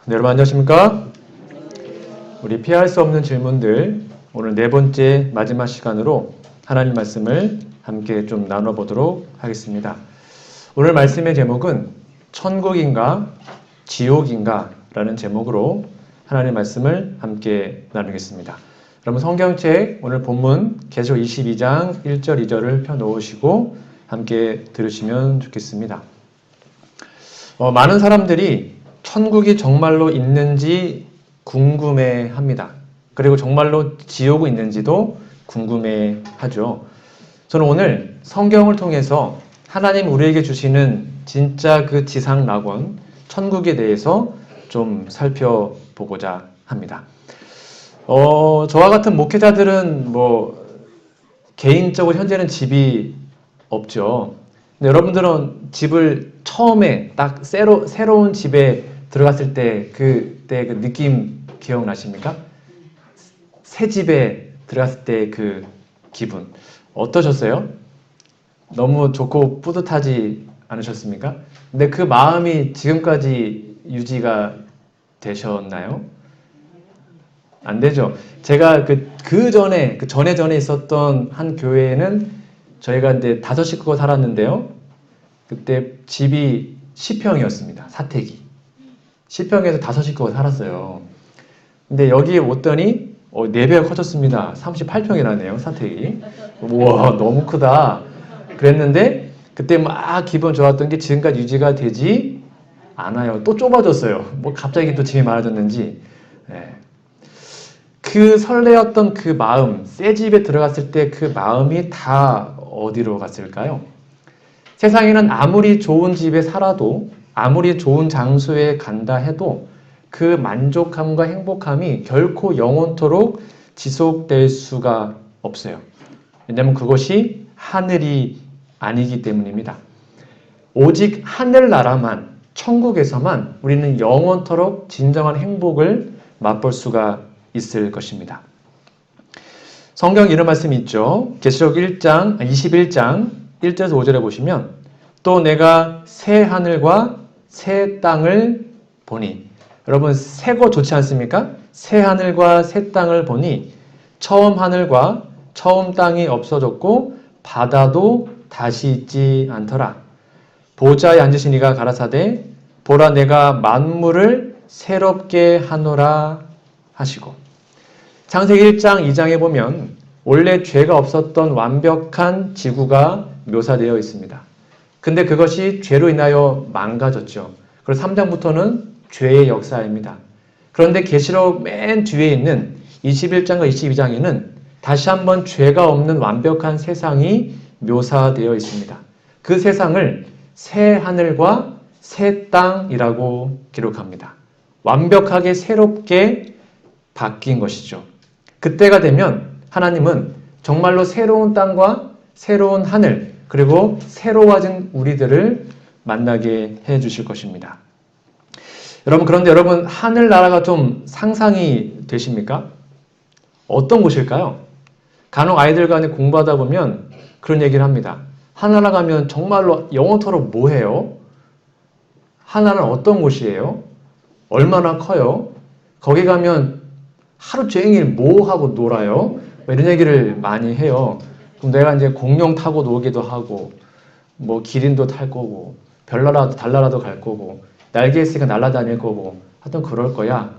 네, 여러분 안녕하십니까? 우리 피할 수 없는 질문들 오늘 네 번째 마지막 시간으로 하나님 말씀을 함께 좀 나눠보도록 하겠습니다. 오늘 말씀의 제목은 천국인가 지옥인가 라는 제목으로 하나님 말씀을 함께 나누겠습니다. 여러분 성경책 오늘 본문 계시록 22장 1절 2절을 펴놓으시고 함께 들으시면 좋겠습니다. 많은 사람들이 천국이 정말로 있는지 궁금해합니다. 그리고 정말로 지옥이 있는지도 궁금해하죠. 저는 오늘 성경을 통해서 하나님 우리에게 주시는 진짜 그 지상 낙원, 천국에 대해서 좀 살펴보고자 합니다. 저와 같은 목회자들은 개인적으로 현재는 집이 없죠. 근데 여러분들은 집을 처음에 딱 새로운 집에 들어갔을 때 그때 그 느낌 기억나십니까? 새 집에 들어갔을 때 그 기분 어떠셨어요? 너무 좋고 뿌듯하지 않으셨습니까? 근데 그 마음이 지금까지 유지가 되셨나요? 안 되죠. 제가 그 전에 있었던 한 교회에는 저희가 이제 5 식구가 살았는데요. 그때 집이 10평이었습니다. 사택이. 10평에서 5 식구가 살았어요. 근데 여기 왔더니 4배가 커졌습니다. 38평이라네요, 사택이. 우와, 너무 크다. 그랬는데 그때 막 기분 좋았던 게 지금까지 유지가 되지 않아요. 또 좁아졌어요. 갑자기 또 집이 많아졌는지. 네. 그 설레었던 그 마음, 새 집에 들어갔을 때 그 마음이 다 어디로 갔을까요? 세상에는 아무리 좋은 집에 살아도 아무리 좋은 장소에 간다 해도 그 만족함과 행복함이 결코 영원토록 지속될 수가 없어요. 왜냐하면 그것이 하늘이 아니기 때문입니다. 오직 하늘나라만, 천국에서만 우리는 영원토록 진정한 행복을 맛볼 수가 있을 것입니다. 성경 이런 말씀이 있죠. 계시록 21장 1절에서 5절에 보시면 또 내가 새 하늘과 새 땅을 보니, 여러분 새 거 좋지 않습니까? 새 하늘과 새 땅을 보니 처음 하늘과 처음 땅이 없어졌고 바다도 다시 있지 않더라. 보좌에 앉으신 이가 가라사대 보라 내가 만물을 새롭게 하노라 하시고, 창세기 1장 2장에 보면 원래 죄가 없었던 완벽한 지구가 묘사되어 있습니다. 근데 그것이 죄로 인하여 망가졌죠. 그래서 3장부터는 죄의 역사입니다. 그런데 계시록 맨 뒤에 있는 21장과 22장에는 다시 한번 죄가 없는 완벽한 세상이 묘사되어 있습니다. 그 세상을 새 하늘과 새 땅이라고 기록합니다. 완벽하게 새롭게 바뀐 것이죠. 그때가 되면 하나님은 정말로 새로운 땅과 새로운 하늘, 그리고 새로워진 우리들을 만나게 해 주실 것입니다. 그런데 여러분 하늘나라가 좀 상상이 되십니까? 어떤 곳일까요? 간혹 아이들 간에 공부하다 보면 그런 얘기를 합니다. 하늘나라 가면 정말로 영원토록 뭐 해요? 하늘나라는 어떤 곳이에요? 얼마나 커요? 거기 가면 하루 종일 뭐 하고 놀아요? 이런 얘기를 많이 해요. 그럼 내가 이제 공룡 타고 놀기도 하고, 기린도 탈 거고, 달나라도 갈 거고, 날개 있으니까 날아다닐 거고, 하여튼 그럴 거야.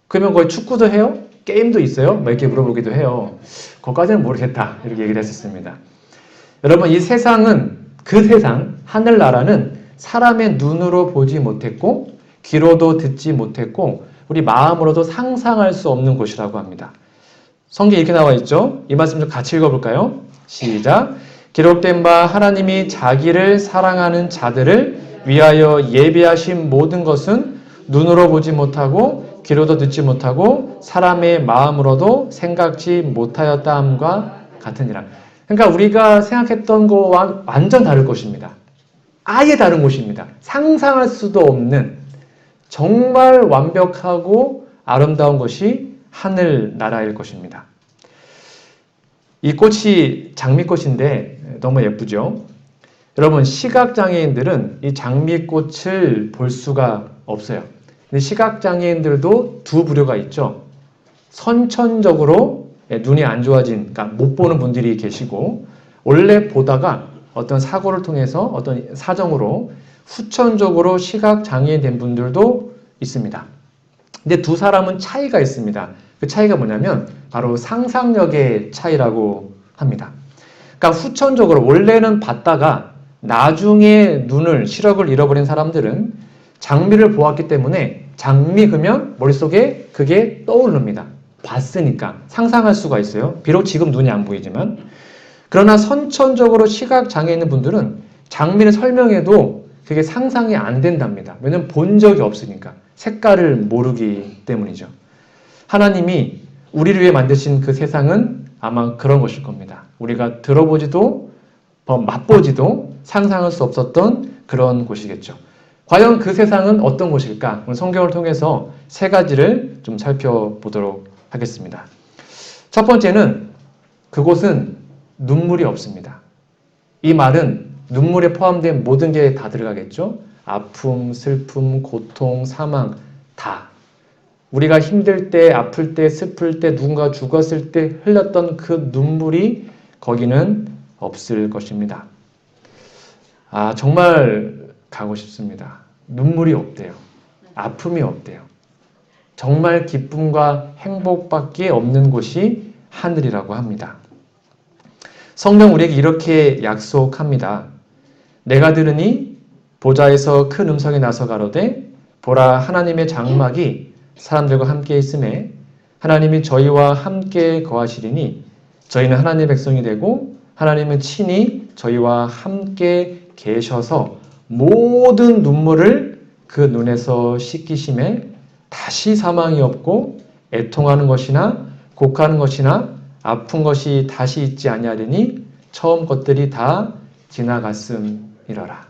그러면 거기 축구도 해요? 게임도 있어요? 이렇게 물어보기도 해요. 그것까지는 모르겠다. 이렇게 얘기를 했었습니다. 여러분, 이 세상은, 그 세상, 하늘나라는 사람의 눈으로 보지 못했고, 귀로도 듣지 못했고, 우리 마음으로도 상상할 수 없는 곳이라고 합니다. 성경에 이렇게 나와 있죠? 이 말씀 좀 같이 읽어볼까요? 시작! 기록된 바 하나님이 자기를 사랑하는 자들을 위하여 예비하신 모든 것은 눈으로 보지 못하고 귀로도 듣지 못하고 사람의 마음으로도 생각지 못하였다함과 같으니라. 그러니까 우리가 생각했던 거와 완전 다를 것입니다. 아예 다른 곳입니다. 상상할 수도 없는 정말 완벽하고 아름다운 것이 하늘나라일 것입니다. 이 꽃이 장미꽃인데 너무 예쁘죠? 여러분 시각장애인들은 이 장미꽃을 볼 수가 없어요. 근데 시각장애인들도 두 부류가 있죠. 선천적으로 눈이 안 좋아진, 그러니까 못 보는 분들이 계시고, 원래 보다가 어떤 사고를 통해서 어떤 사정으로 후천적으로 시각장애인 된 분들도 있습니다. 근데 두 사람은 차이가 있습니다. 그 차이가 뭐냐면 바로 상상력의 차이라고 합니다. 그러니까 후천적으로 원래는 봤다가 나중에 시력을 잃어버린 사람들은 장미를 보았기 때문에 장미 그러면 머릿속에 그게 떠오릅니다. 봤으니까 상상할 수가 있어요. 비록 지금 눈이 안 보이지만. 그러나 선천적으로 시각장애 있는 분들은 장미를 설명해도 그게 상상이 안 된답니다. 왜냐하면 본 적이 없으니까. 색깔을 모르기 때문이죠. 하나님이 우리를 위해 만드신 그 세상은 아마 그런 것일 겁니다. 우리가 들어보지도 맛보지도 상상할 수 없었던 그런 곳이겠죠. 과연 그 세상은 어떤 곳일까? 오늘 성경을 통해서 세 가지를 좀 살펴보도록 하겠습니다. 첫 번째는 그곳은 눈물이 없습니다. 이 말은 눈물에 포함된 모든 게 다 들어가겠죠? 아픔, 슬픔, 고통, 사망 다. 우리가 힘들 때, 아플 때, 슬플 때, 누군가 죽었을 때 흘렸던 그 눈물이 거기는 없을 것입니다. 정말 가고 싶습니다. 눈물이 없대요. 아픔이 없대요. 정말 기쁨과 행복밖에 없는 곳이 하늘이라고 합니다. 성경 우리에게 이렇게 약속합니다. 내가 들으니 보좌에서 큰 음성이 나서 가로되 보라 하나님의 장막이 사람들과 함께 있음에 하나님이 저희와 함께 거하시리니 저희는 하나님의 백성이 되고 하나님은 친히 저희와 함께 계셔서 모든 눈물을 그 눈에서 씻기심에 다시 사망이 없고 애통하는 것이나 곡하는 것이나 아픈 것이 다시 있지 아니하리니 처음 것들이 다 지나갔음이러라.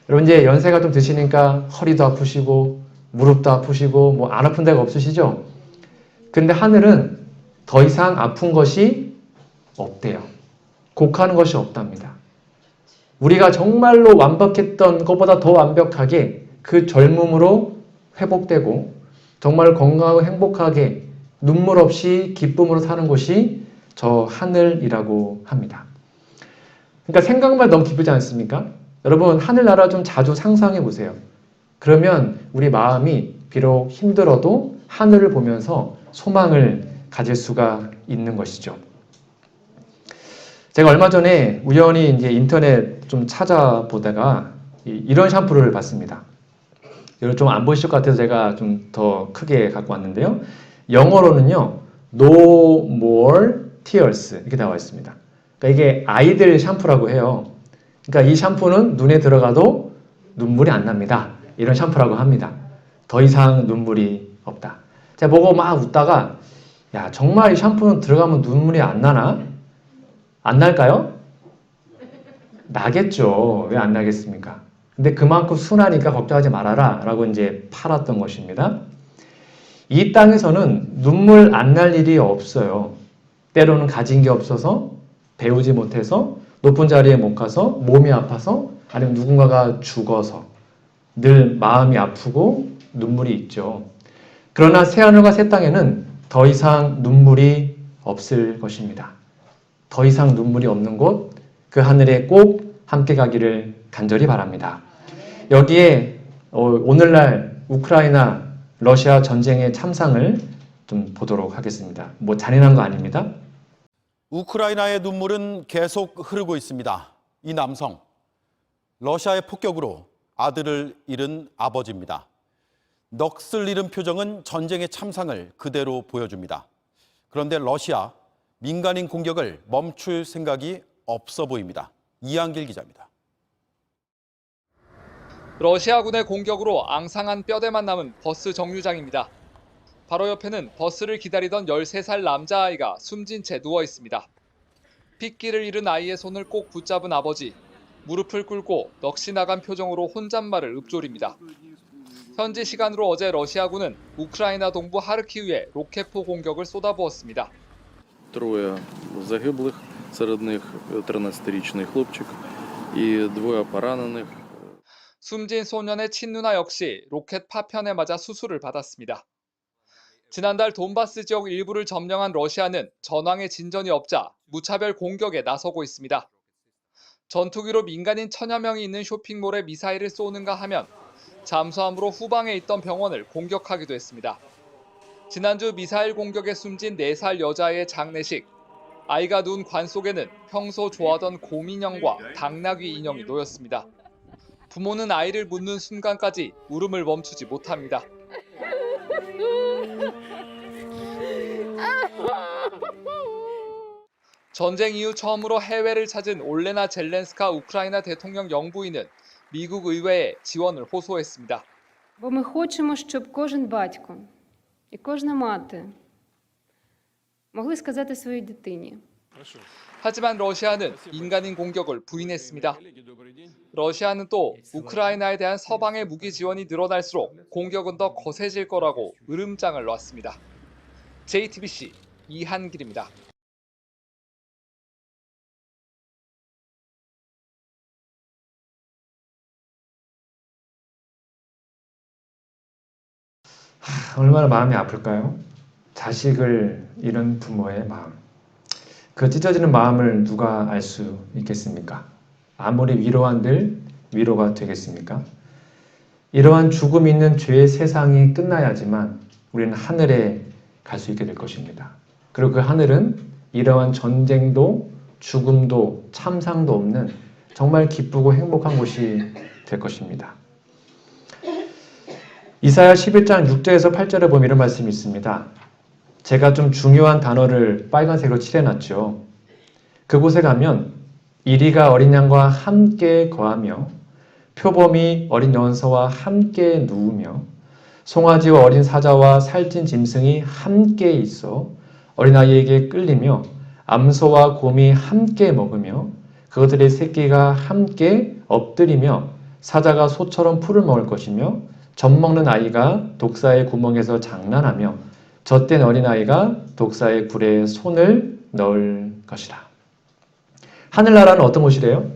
여러분 이제 연세가 좀 드시니까 허리도 아프시고 무릎도 아프시고 뭐 안 아픈 데가 없으시죠? 근데 하늘은 더 이상 아픈 것이 없대요. 곡하는 것이 없답니다. 우리가 정말로 완벽했던 것보다 더 완벽하게 그 젊음으로 회복되고 정말 건강하고 행복하게 눈물 없이 기쁨으로 사는 곳이 저 하늘이라고 합니다. 그러니까 생각만 너무 기쁘지 않습니까? 여러분 하늘나라 좀 자주 상상해 보세요. 그러면 우리 마음이 비록 힘들어도 하늘을 보면서 소망을 가질 수가 있는 것이죠. 제가 얼마 전에 우연히 이제 인터넷 좀 찾아보다가 이런 샴푸를 봤습니다. 여러분 좀 안 보이실 것 같아서 제가 좀 더 크게 갖고 왔는데요. 영어로는요, No More Tears 이렇게 나와 있습니다. 그러니까 이게 아이들 샴푸라고 해요. 그러니까 이 샴푸는 눈에 들어가도 눈물이 안 납니다. 이런 샴푸라고 합니다. 더 이상 눈물이 없다. 제가 보고 막 웃다가 야 정말 이 샴푸는 들어가면 눈물이 안 나나? 안 날까요? 나겠죠. 왜 안 나겠습니까? 근데 그만큼 순하니까 걱정하지 말아라 라고 이제 팔았던 것입니다. 이 땅에서는 눈물 안 날 일이 없어요. 때로는 가진 게 없어서 배우지 못해서 높은 자리에 못 가서 몸이 아파서 아니면 누군가가 죽어서 늘 마음이 아프고 눈물이 있죠. 그러나 새하늘과 새 땅에는 더 이상 눈물이 없을 것입니다. 더 이상 눈물이 없는 곳, 그 하늘에 꼭 함께 가기를 간절히 바랍니다. 여기에 오늘날 우크라이나, 러시아 전쟁의 참상을 좀 보도록 하겠습니다. 뭐 잔인한 거 아닙니다. 우크라이나의 눈물은 계속 흐르고 있습니다. 이 남성, 러시아의 폭격으로 아들을 잃은 아버지입니다. 넋을 잃은 표정은 전쟁의 참상을 그대로 보여줍니다. 그런데 러시아 민간인 공격을 멈출 생각이 없어 보입니다. 이한길 기자입니다. 러시아군의 공격으로 앙상한 뼈대만 남은 버스 정류장입니다. 바로 옆에는 버스를 기다리던 13살 남자아이가 숨진 채 누워 있습니다. 핏기를 잃은 아이의 손을 꼭 붙잡은 아버지, 무릎을 꿇고 넋이 나간 표정으로 혼잣말을 읊조립니다. 현지 시간으로 어제 러시아군은 우크라이나 동부 하르키우에 로켓포 공격을 쏟아부었습니다. Троє загиблих, серед них 13-річний хлопчик і двоє поранених. 숨진 소년의 친누나 역시 로켓 파편에 맞아 수술을 받았습니다. 지난달 돈바스 지역 일부를 점령한 러시아는 전황의 진전이 없자 무차별 공격에 나서고 있습니다. 전투기로 민간인 1000여 명이 있는 쇼핑몰에 미사일을 쏘는가 하면 잠수함으로 후방에 있던 병원을 공격하기도 했습니다. 지난주 미사일 공격에 숨진 4살 여자의 장례식. 아이가 누운 관 속에는 평소 좋아하던 곰인형과 당나귀 인형이 놓였습니다. 부모는 아이를 묻는 순간까지 울음을 멈추지 못합니다. 전쟁 이후 처음으로 해외를 찾은 올레나 젤렌스카 우크라이나 대통령 영부인은 미국 의회에 지원을 호소했습니다. Бо ми хочемо, щоб кожен батько і кожна мати могли сказати своїй дитині. 하지만 러시아는 민간인 공격을 부인했습니다. 러시아는 또 우크라이나에 대한 서방의 무기 지원이 늘어날수록 공격은 더 거세질 거라고 으름장을 놨습니다. JTBC 이한길입니다. 얼마나 마음이 아플까요? 자식을 잃은 부모의 마음. 그 찢어지는 마음을 누가 알 수 있겠습니까? 아무리 위로한들 위로가 되겠습니까? 이러한 죽음 있는 죄의 세상이 끝나야지만 우리는 하늘에 갈 수 있게 될 것입니다. 그리고 그 하늘은 이러한 전쟁도 죽음도 참상도 없는 정말 기쁘고 행복한 곳이 될 것입니다. 이사야 11장 6절에서 8절에 보면 이런 말씀이 있습니다. 제가 좀 중요한 단어를 빨간색으로 칠해놨죠. 그곳에 가면 이리가 어린 양과 함께 거하며 표범이 어린 연서와 함께 누우며 송아지와 어린 사자와 살찐 짐승이 함께 있어 어린아이에게 끌리며 암소와 곰이 함께 먹으며 그것들의 새끼가 함께 엎드리며 사자가 소처럼 풀을 먹을 것이며 젖먹는 아이가 독사의 구멍에서 장난하며 젖된 어린아이가 독사의 굴에 손을 넣을 것이라. 하늘나라는 어떤 곳이래요?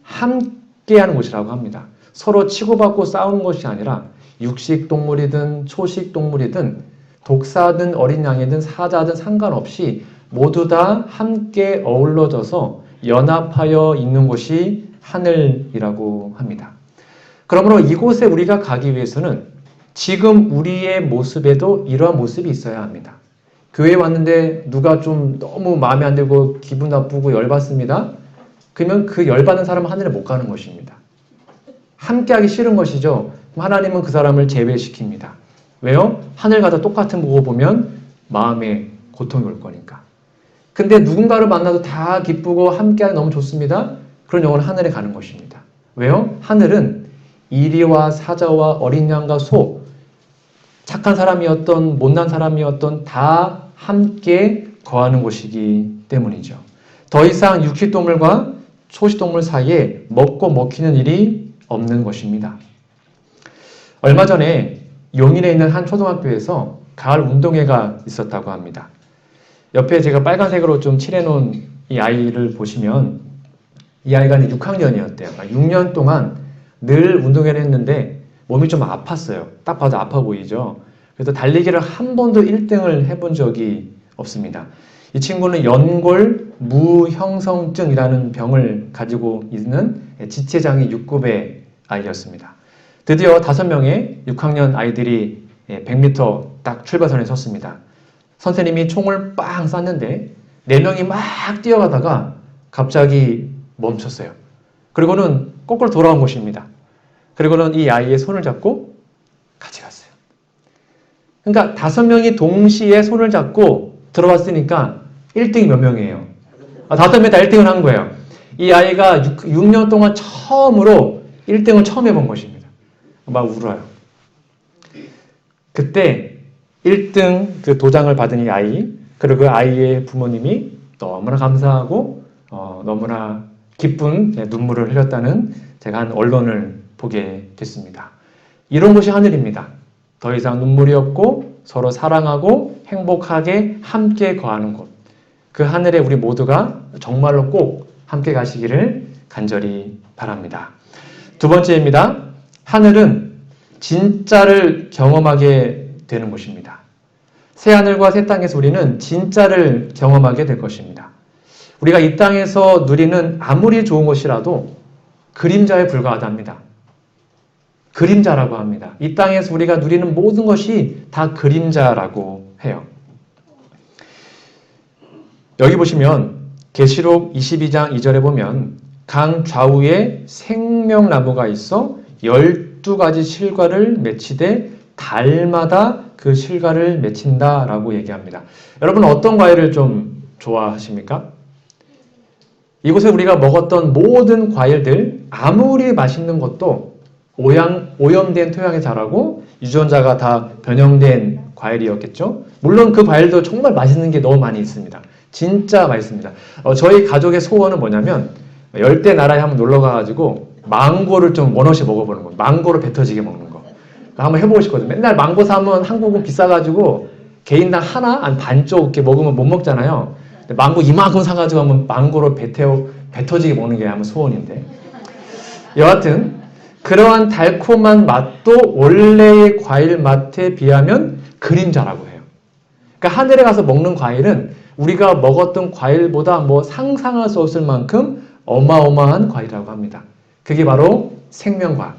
함께하는 곳이라고 합니다. 서로 치고받고 싸우는 것이 아니라 육식동물이든 초식동물이든 독사든 어린 양이든 사자든 상관없이 모두 다 함께 어우러져서 연합하여 있는 곳이 하늘이라고 합니다. 그러므로 이곳에 우리가 가기 위해서는 지금 우리의 모습에도 이러한 모습이 있어야 합니다. 교회에 왔는데 누가 좀 너무 마음에 안 들고 기분 나쁘고 열받습니다. 그러면 그 열받는 사람은 하늘에 못 가는 것입니다. 함께하기 싫은 것이죠. 하나님은 그 사람을 제외시킵니다. 왜요? 하늘 가서 똑같은 보고 보면 마음에 고통이 올 거니까. 근데 누군가를 만나도 다 기쁘고 함께하기 너무 좋습니다. 그런 영혼은 하늘에 가는 것입니다. 왜요? 하늘은 이리와 사자와 어린 양과 소, 착한 사람이었던 못난 사람이었던 다 함께 거하는 곳이기 때문이죠. 더 이상 육식동물과 초식동물 사이에 먹고 먹히는 일이 없는 것입니다. 얼마 전에 용인에 있는 한 초등학교에서 가을 운동회가 있었다고 합니다. 옆에 제가 빨간색으로 좀 칠해놓은 이 아이를 보시면 이 아이가 6학년이었대요. 6년 동안 늘 운동회를 했는데 몸이 좀 아팠어요. 딱 봐도 아파 보이죠. 그래서 달리기를 한 번도 1등을 해본 적이 없습니다. 이 친구는 연골 무형성증이라는 병을 가지고 있는 지체장애 6급의 아이였습니다. 드디어 5명의 6학년 아이들이 100m 딱 출발선에 섰습니다. 선생님이 총을 빵 쐈는데 4명이 막 뛰어가다가 갑자기 멈췄어요. 그리고는 거꾸로 돌아온 것입니다. 그리고는 이 아이의 손을 잡고 같이 갔어요. 그러니까 5명이 동시에 손을 잡고 들어왔으니까 1등이 몇 명이에요? 5명 다 1등을 한 거예요. 이 아이가 6년 동안 처음으로 1등을 처음 해본 것입니다. 막 울어요. 그때 1등 그 도장을 받은 이 아이, 그리고 그 아이의 부모님이 너무나 감사하고 너무나 기쁜 눈물을 흘렸다는 제가 한 언론을 보게 됐습니다. 이런 곳이 하늘입니다. 더 이상 눈물이 없고 서로 사랑하고 행복하게 함께 거하는 곳. 그 하늘에 우리 모두가 정말로 꼭 함께 가시기를 간절히 바랍니다. 두 번째입니다. 하늘은 진짜를 경험하게 되는 곳입니다. 새 하늘과 새 땅에서 우리는 진짜를 경험하게 될 것입니다. 우리가 이 땅에서 누리는 아무리 좋은 것이라도 그림자에 불과하답니다. 그림자라고 합니다. 이 땅에서 우리가 누리는 모든 것이 다 그림자라고 해요. 여기 보시면 계시록 22장 2절에 보면 강 좌우에 생명나무가 있어 12가지 실과를 맺히되 달마다 그 실과를 맺힌다라고 얘기합니다. 여러분 어떤 과일을 좀 좋아하십니까? 이곳에 우리가 먹었던 모든 과일들 아무리 맛있는 것도 오염된 토양에 자라고 유전자가 다 변형된 과일이었겠죠. 물론 그 과일도 정말 맛있는 게 너무 많이 있습니다. 진짜 맛있습니다. 저희 가족의 소원은 뭐냐면 열대 나라에 한번 놀러 가가지고 망고를 좀 원없이 먹어보는 거. 망고를 배 터지게 먹는 거. 한번 해보고 싶거든요. 맨날 망고 사면 한국은 비싸가지고 개인당 하나, 한 반쪽 이렇게 먹으면 못 먹잖아요. 근데 망고 이만큼 사가지고 한번 망고를 배 터지게 먹는 게 한번 소원인데. 여하튼 그러한 달콤한 맛도 원래의 과일 맛에 비하면 그림자라고 해요. 그러니까 하늘에 가서 먹는 과일은 우리가 먹었던 과일보다 뭐 상상할 수 없을 만큼 어마어마한 과일이라고 합니다. 그게 바로 생명과.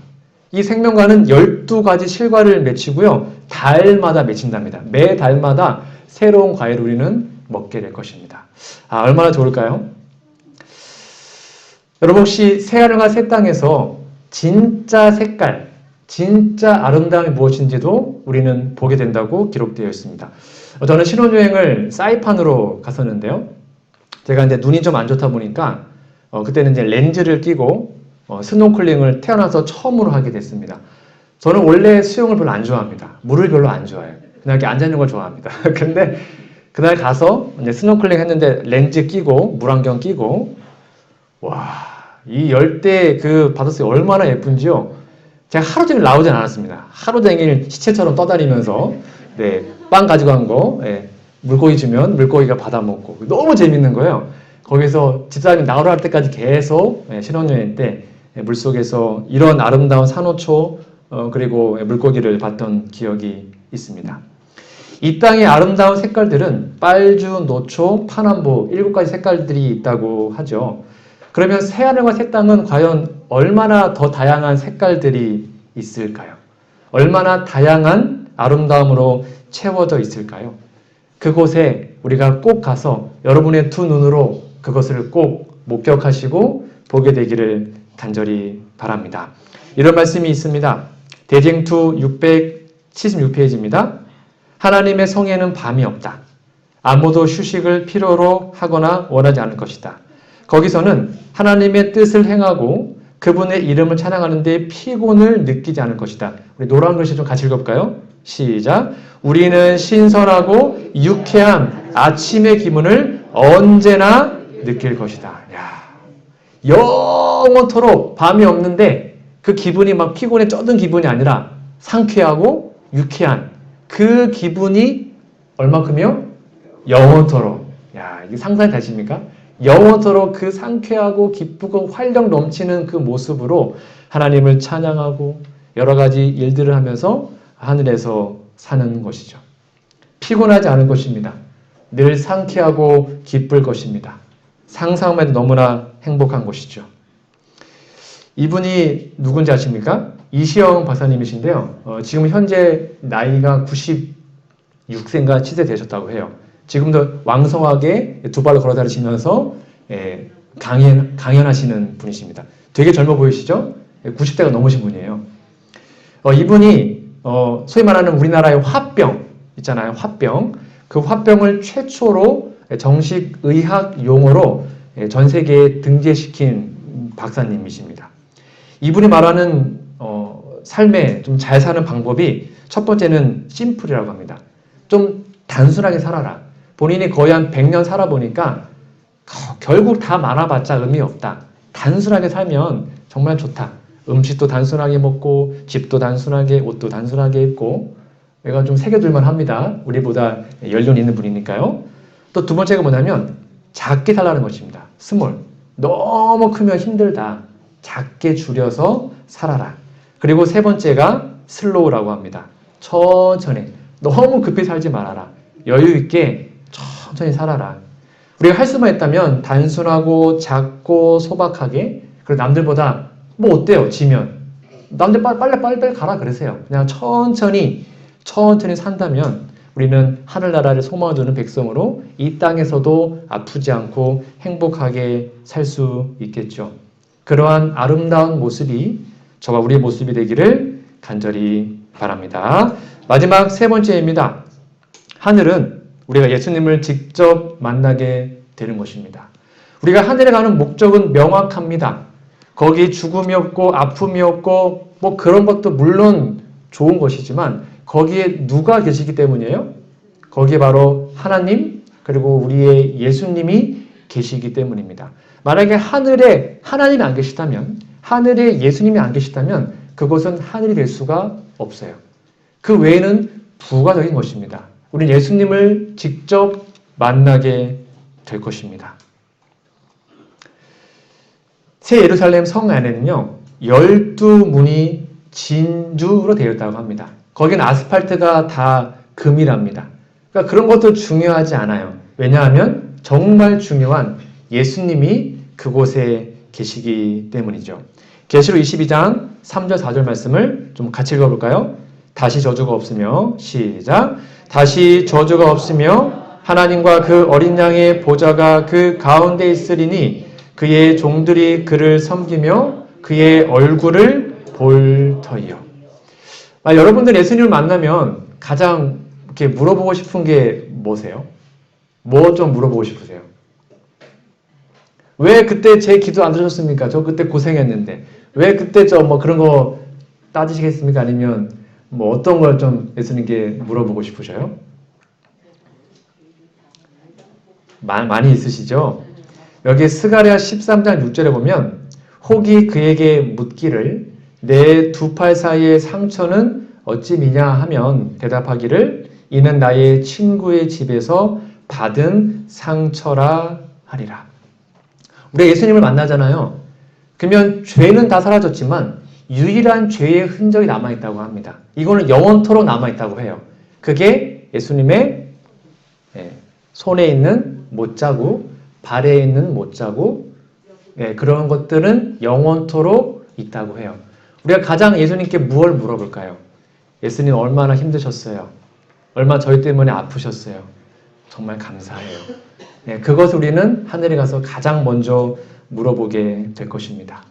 이 생명과는 12가지 실과를 맺히고요. 달마다 맺힌답니다. 매 달마다 새로운 과일을 우리는 먹게 될 것입니다. 얼마나 좋을까요? 여러분 혹시 새하늘과 새 땅에서 진짜 색깔, 진짜 아름다움이 무엇인지도 우리는 보게 된다고 기록되어 있습니다. 저는 신혼여행을 사이판으로 갔었는데요. 제가 이제 눈이 좀 안 좋다 보니까 그때는 이제 렌즈를 끼고 스노클링을 태어나서 처음으로 하게 됐습니다. 저는 원래 수영을 별로 안 좋아합니다. 물을 별로 안 좋아해요. 그냥 이렇게 앉아있는 걸 좋아합니다. 근데 그날 가서 이제 스노클링 했는데 렌즈 끼고 물안경 끼고 와, 이 열대 그 바닷속이 얼마나 예쁜지요. 제가 하루 종일 나오진 않았습니다. 하루 종일 시체처럼 떠다니면서 네, 빵 가지고 간 거, 예, 물고기 주면 물고기가 받아먹고 너무 재밌는 거예요. 거기서 집사람이 나오라 할 때까지 계속 신혼여행 때 물속에서 이런 아름다운 산호초 그리고 물고기를 봤던 기억이 있습니다. 이 땅의 아름다운 색깔들은 빨주, 노초, 파남보 7가지 색깔들이 있다고 하죠. 그러면 새하늘과 새 땅은 과연 얼마나 더 다양한 색깔들이 있을까요? 얼마나 다양한 아름다움으로 채워져 있을까요? 그곳에 우리가 꼭 가서 여러분의 두 눈으로 그것을 꼭 목격하시고 보게 되기를 간절히 바랍니다. 이런 말씀이 있습니다. 대쟁투 676페이지입니다. 하나님의 성에는 밤이 없다. 아무도 휴식을 필요로 하거나 원하지 않을 것이다. 거기서는 하나님의 뜻을 행하고 그분의 이름을 찬양하는 데 피곤을 느끼지 않을 것이다. 우리 노란 글씨 좀 같이 읽어볼까요? 시작. 우리는 신선하고 유쾌한 아침의 기분을 언제나 느낄 것이다. 야, 영원토록 밤이 없는데 그 기분이 막 피곤에 쩌든 기분이 아니라 상쾌하고 유쾌한 그 기분이 얼마큼이요? 영원토록. 야, 이게 상상이 되십니까? 영원토록 그 상쾌하고 기쁘고 활력 넘치는 그 모습으로 하나님을 찬양하고 여러 가지 일들을 하면서 하늘에서 사는 것이죠. 피곤하지 않을 것입니다. 늘 상쾌하고 기쁠 것입니다. 상상만 해도 너무나 행복한 것이죠. 이분이 누군지 아십니까? 이시영 박사님이신데요. 지금 현재 나이가 96세인가 7세 되셨다고 해요. 지금도 왕성하게 두 발로 걸어 다니시면서 강연하시는 분이십니다. 되게 젊어 보이시죠? 90대가 넘으신 분이에요. 이분이 소위 말하는 우리나라의 화병 있잖아요. 화병. 그 화병을 최초로 정식 의학 용어로 전 세계에 등재시킨 박사님이십니다. 이분이 말하는 삶에 좀 잘 사는 방법이 첫 번째는 심플이라고 합니다. 좀 단순하게 살아라. 본인이 거의 한 100년 살아보니까 결국 다 많아봤자 의미 없다. 단순하게 살면 정말 좋다. 음식도 단순하게 먹고 집도 단순하게 옷도 단순하게 입고 얘가 좀 새겨둘만 합니다. 우리보다 연륜 있는 분이니까요. 또 두 번째가 뭐냐면 작게 살라는 것입니다. 스몰. 너무 크면 힘들다. 작게 줄여서 살아라. 그리고 세 번째가 슬로우라고 합니다. 천천히. 너무 급히 살지 말아라. 여유 있게 천천히 살아라. 우리가 할 수만 있다면 단순하고 작고 소박하게, 그리고 남들보다 뭐 어때요? 지면 남들 빨리 가라 그러세요. 그냥 천천히 산다면 우리는 하늘나라를 소망을 두는 백성으로 이 땅에서도 아프지 않고 행복하게 살 수 있겠죠. 그러한 아름다운 모습이 저와 우리의 모습이 되기를 간절히 바랍니다. 마지막 세 번째입니다. 하늘은 우리가 예수님을 직접 만나게 되는 것입니다. 우리가 하늘에 가는 목적은 명확합니다. 거기 죽음이 없고 아픔이 없고 뭐 그런 것도 물론 좋은 것이지만 거기에 누가 계시기 때문이에요? 거기에 바로 하나님 그리고 우리의 예수님이 계시기 때문입니다. 만약에 하늘에 하나님이 안 계시다면, 하늘에 예수님이 안 계시다면 그것은 하늘이 될 수가 없어요. 그 외에는 부가적인 것입니다. 우리는 예수님을 직접 만나게 될 것입니다. 새 예루살렘 성 안에는요, 12문이 진주로 되어 있다고 합니다. 거기는 아스팔트가 다 금이랍니다. 그러니까 그런 것도 중요하지 않아요. 왜냐하면 정말 중요한 예수님이 그곳에 계시기 때문이죠. 계시록 22장 3절 4절 말씀을 좀 같이 읽어볼까요? 다시 저주가 없으며 시작. 다시 저주가 없으며 하나님과 그 어린 양의 보좌가 그 가운데 있으리니 그의 종들이 그를 섬기며 그의 얼굴을 볼 터이요. 여러분들 예수님을 만나면 가장 이렇게 물어보고 싶은 게 뭐세요? 뭐 좀 물어보고 싶으세요? 왜 그때 제 기도 안 들으셨습니까? 저 그때 고생했는데. 왜 그때 저 뭐 그런 거 따지시겠습니까? 아니면 뭐 어떤 걸 좀 예수님께 물어보고 싶으셔요? 많이 있으시죠? 여기 스가랴 13장 6절에 보면 혹이 그에게 묻기를 내 두 팔 사이의 상처는 어찌 미냐 하면 대답하기를 이는 나의 친구의 집에서 받은 상처라 하리라. 우리 예수님을 만나잖아요. 그러면 죄는 다 사라졌지만 유일한 죄의 흔적이 남아있다고 합니다. 이거는 영원토록 남아있다고 해요. 그게 예수님의 손에 있는 못자국, 발에 있는 못자국, 그런 것들은 영원토록 있다고 해요. 우리가 가장 예수님께 무엇을 물어볼까요? 예수님 얼마나 힘드셨어요? 얼마나 저희 때문에 아프셨어요? 정말 감사해요. 그것을 우리는 하늘에 가서 가장 먼저 물어보게 될 것입니다.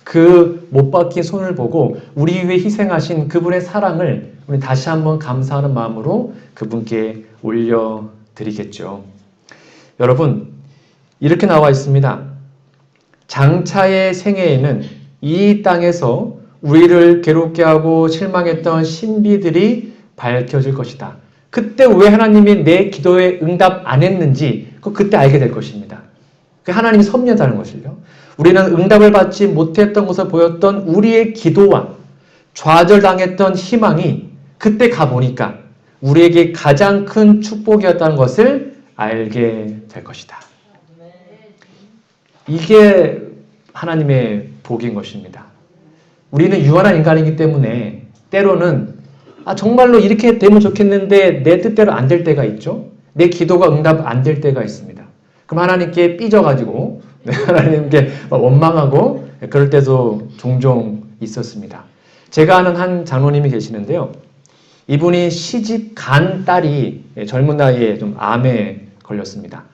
그 못 박힌 손을 보고 우리 위해 희생하신 그분의 사랑을 우리 다시 한번 감사하는 마음으로 그분께 올려드리겠죠. 여러분, 이렇게 나와 있습니다. 장차의 생애에는 이 땅에서 우리를 괴롭게 하고 실망했던 신비들이 밝혀질 것이다. 그때 왜 하나님이 내 기도에 응답 안 했는지 그때 알게 될 것입니다. 하나님이 섭리하다는 것을요. 우리는 응답을 받지 못했던 것을 보였던 우리의 기도와 좌절당했던 희망이 그때 가보니까 우리에게 가장 큰 축복이었다는 것을 알게 될 것이다. 이게 하나님의 복인 것입니다. 우리는 유한한 인간이기 때문에 때로는 정말로 이렇게 되면 좋겠는데 내 뜻대로 안 될 때가 있죠. 내 기도가 응답 안 될 때가 있습니다. 그럼 하나님께 삐져가지고 하나님께 원망하고 그럴 때도 종종 있었습니다. 제가 아는 한 장로님이 계시는데요. 이분이 시집 간 딸이 젊은 나이에 좀 암에 걸렸습니다.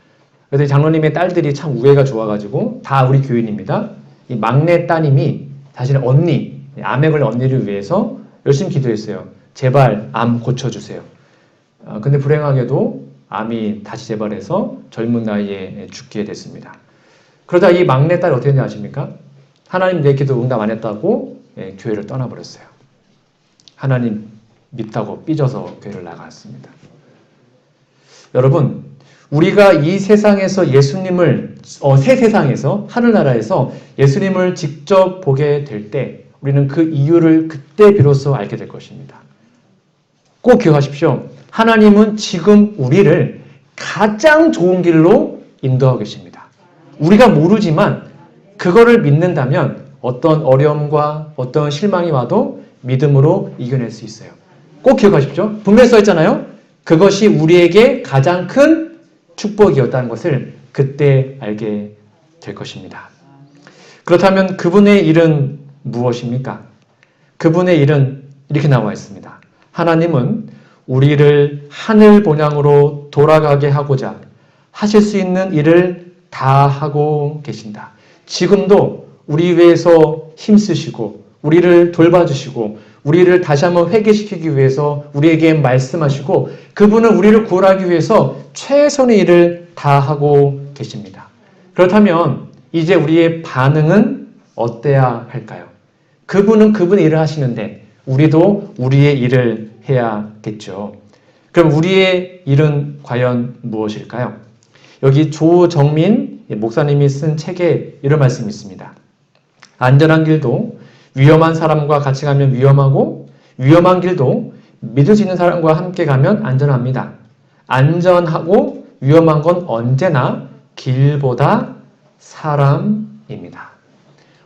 그래서 장로님의 딸들이 참 우애가 좋아가지고 다 우리 교인입니다. 이 막내 따님이 자신의 언니, 암에 걸린 언니를 위해서 열심히 기도했어요. 제발 암 고쳐주세요. 근데 불행하게도 암이 다시 재발해서 젊은 나이에 죽게 됐습니다. 그러다 이 막내 딸이 어떻게 했는지 아십니까? 하나님 내 기도 응답 안 했다고 교회를 떠나버렸어요. 하나님 믿다고 삐져서 교회를 나갔습니다. 여러분, 우리가 이 세상에서 예수님을 새 세상에서 하늘나라에서 예수님을 직접 보게 될 때 우리는 그 이유를 그때 비로소 알게 될 것입니다. 꼭 기억하십시오. 하나님은 지금 우리를 가장 좋은 길로 인도하고 계십니다. 우리가 모르지만 그거를 믿는다면 어떤 어려움과 어떤 실망이 와도 믿음으로 이겨낼 수 있어요. 꼭 기억하십시오. 분명히 써있잖아요. 그것이 우리에게 가장 큰 축복이었다는 것을 그때 알게 될 것입니다. 그렇다면 그분의 일은 무엇입니까? 그분의 일은 이렇게 나와 있습니다. 하나님은 우리를 하늘 본향으로 돌아가게 하고자 하실 수 있는 일을 다 하고 계신다. 지금도 우리 위해서 힘쓰시고 우리를 돌봐주시고 우리를 다시 한번 회개시키기 위해서 우리에게 말씀하시고 그분은 우리를 구원하기 위해서 최선의 일을 다 하고 계십니다. 그렇다면 이제 우리의 반응은 어때야 할까요? 그분은 그분의 일을 하시는데 우리도 우리의 일을 해야겠죠. 그럼 우리의 일은 과연 무엇일까요? 여기 조정민 목사님이 쓴 책에 이런 말씀이 있습니다. 안전한 길도 위험한 사람과 같이 가면 위험하고 위험한 길도 믿을 수 있는 사람과 함께 가면 안전합니다. 안전하고 위험한 건 언제나 길보다 사람입니다.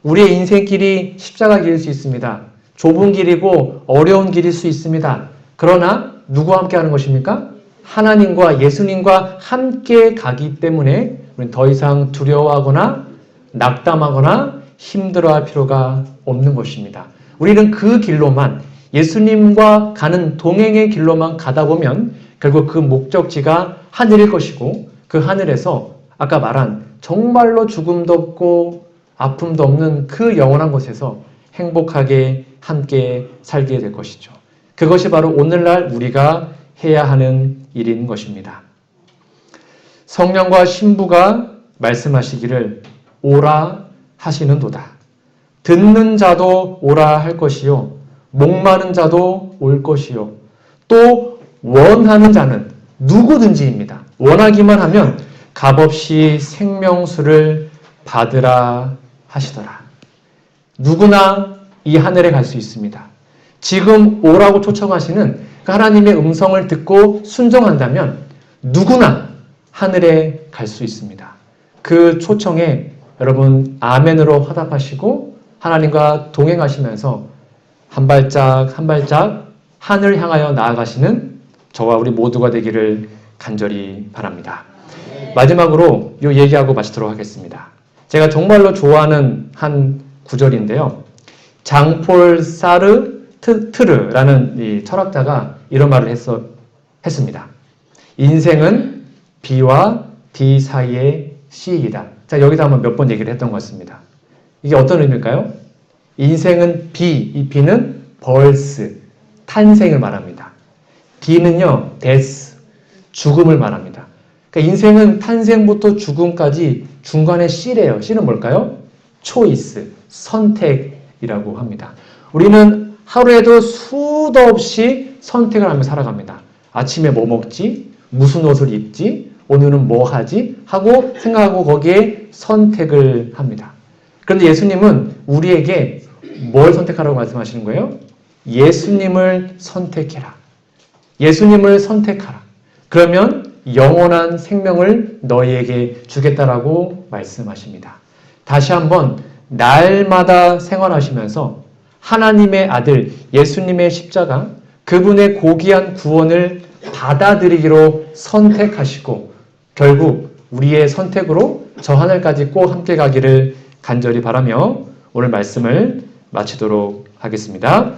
우리의 인생길이 십자가 길일 수 있습니다. 좁은 길이고 어려운 길일 수 있습니다. 그러나 누구와 함께 하는 것입니까? 하나님과 예수님과 함께 가기 때문에 우리는 더 이상 두려워하거나 낙담하거나 힘들어할 필요가 없는 것입니다. 우리는 그 길로만 예수님과 가는 동행의 길로만 가다 보면 결국 그 목적지가 하늘일 것이고 그 하늘에서 아까 말한 정말로 죽음도 없고 아픔도 없는 그 영원한 곳에서 행복하게 함께 살게 될 것이죠. 그것이 바로 오늘날 우리가 해야 하는 일인 것입니다. 성령과 신부가 말씀하시기를 오라 하시는도다. 듣는 자도 오라 할 것이요 목마른 자도 올 것이요 또 원하는 자는 누구든지입니다. 원하기만 하면 값없이 생명수를 받으라 하시더라. 누구나 이 하늘에 갈 수 있습니다. 지금 오라고 초청하시는 그 하나님의 음성을 듣고 순종한다면 누구나 하늘에 갈 수 있습니다. 그 초청에 여러분 아멘으로 화답하시고 하나님과 동행하시면서 한 발짝 한 발짝 하늘 향하여 나아가시는 저와 우리 모두가 되기를 간절히 바랍니다. 마지막으로 이 얘기하고 마치도록 하겠습니다. 제가 좋아하는 한 구절인데요. 장폴 사르트르라는 이 철학자가 이런 말을 했습니다. 인생은 B와 D 사이의 C이다. 자, 여기서 한번 몇 번 얘기를 했던 것 같습니다. 이게 어떤 의미일까요? 인생은 B, 이 B는 birth, 탄생을 말합니다. D는요, death, 죽음을 말합니다. 그러니까 인생은 탄생부터 죽음까지 중간에 C래요. C는 뭘까요? choice, 선택이라고 합니다. 우리는 하루에도 수도 없이 선택을 하며 살아갑니다. 아침에 뭐 먹지? 무슨 옷을 입지? 오늘은 뭐 하지? 하고 생각하고 거기에 선택을 합니다. 그런데 예수님은 우리에게 뭘 선택하라고 말씀하시는 거예요? 예수님을 선택해라. 예수님을 선택하라. 그러면 영원한 생명을 너희에게 주겠다라고 말씀하십니다. 다시 한번 날마다 생활하시면서 하나님의 아들 예수님의 십자가 그분의 고귀한 구원을 받아들이기로 선택하시고 결국 우리의 선택으로 저 하늘까지 꼭 함께 가기를 간절히 바라며 오늘 말씀을 마치도록 하겠습니다.